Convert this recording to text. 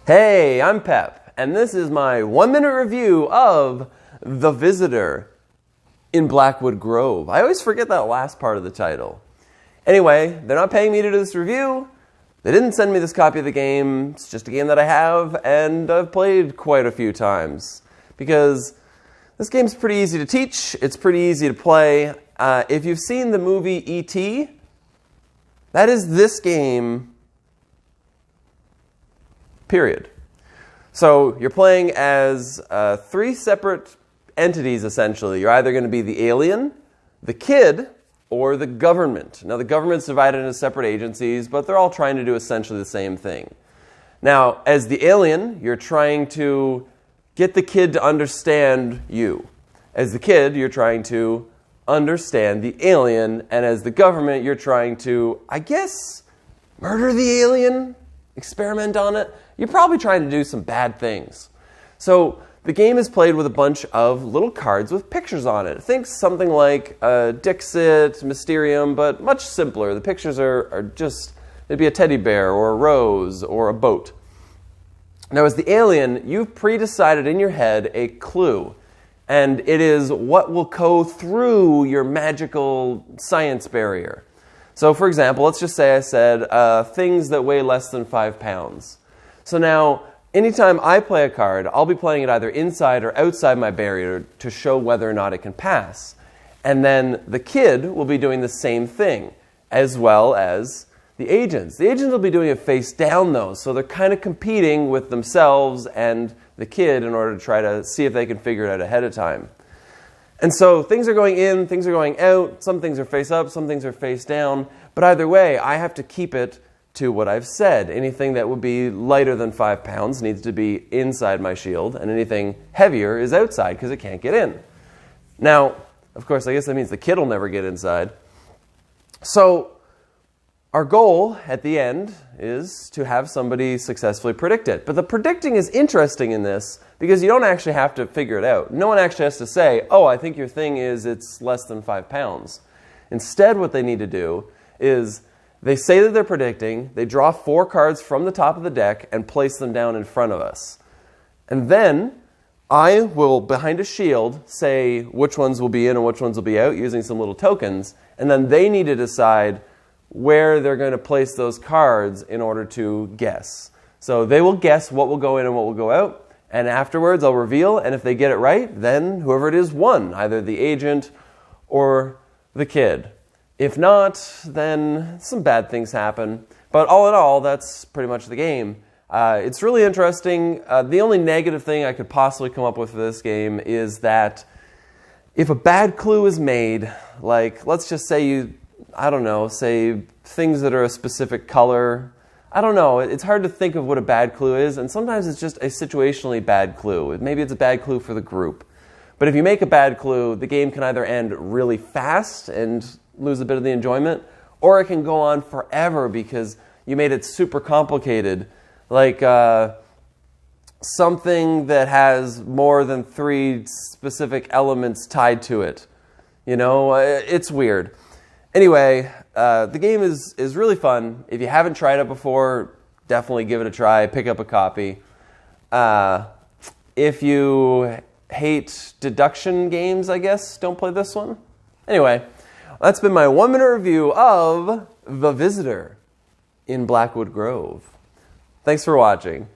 Hey, I'm Pep, and this is my 1-minute review of The Visitor in Blackwood Grove. I always forget that last part of the title. Anyway, they're not paying me to do this review. They didn't send me this copy of the game. It's just a game that I have, and I've played quite a few times. Because this game's pretty easy to teach. It's pretty easy to play. If you've seen the movie E.T., that is this game. Period. So you're playing as 3 separate entities, essentially. You're either going to be the alien, the kid, or the government. Now, the government's divided into separate agencies, but they're all trying to do essentially the same thing. Now, as the alien, you're trying to get the kid to understand you. As the kid, you're trying to understand the alien, and as the government, you're trying to, I guess, murder the alien? Experiment on it? You're probably trying to do some bad things. So the game is played with a bunch of little cards with pictures on it. Think something like Dixit, Mysterium, but much simpler. The pictures are just, it'd be a teddy bear or a rose or a boat. Now as the alien, you've pre-decided in your head a clue. And it is what will go through your magical science barrier. So for example, let's just say I said things that weigh less than 5 pounds. So now, anytime I play a card, I'll be playing it either inside or outside my barrier to show whether or not it can pass. And then the kid will be doing the same thing, as well as the agents. The agents will be doing it face down though, so they're kind of competing with themselves and the kid in order to try to see if they can figure it out ahead of time. And so things are going in, things are going out, some things are face up, some things are face down, but either way, I have to keep it to what I've said. Anything that would be lighter than 5 pounds needs to be inside my shield, and anything heavier is outside because it can't get in. Now, of course, I guess that means the kid will never get inside. So our goal at the end is to have somebody successfully predict it. But the predicting is interesting in this because you don't actually have to figure it out. No one actually has to say, oh, I think your thing is it's less than 5 pounds. Instead, what they need to do is they say that they're predicting, they draw 4 cards from the top of the deck and place them down in front of us. And then I will, behind a shield, say which ones will be in and which ones will be out using some little tokens. And then they need to decide where they're going to place those cards in order to guess. So they will guess what will go in and what will go out. And afterwards I'll reveal, and if they get it right, then whoever it is won, either the agent or the kid. If not, then some bad things happen. But all in all, that's pretty much the game. It's really interesting. The only negative thing I could possibly come up with for this game is that if a bad clue is made, like let's just say say things that are a specific color. I don't know. It's hard to think of what a bad clue is, and sometimes it's just a situationally bad clue. Maybe it's a bad clue for the group. But if you make a bad clue, the game can either end really fast and lose a bit of the enjoyment, or it can go on forever because you made it super complicated, like something that has more than 3 specific elements tied to it. You know, it's weird. Anyway, the game is really fun. If you haven't tried it before, definitely give it a try. Pick up a copy. If you hate deduction games, I guess, don't play this one. Anyway, that's been my 1-minute review of The Visitor in Blackwood Grove. Thanks for watching.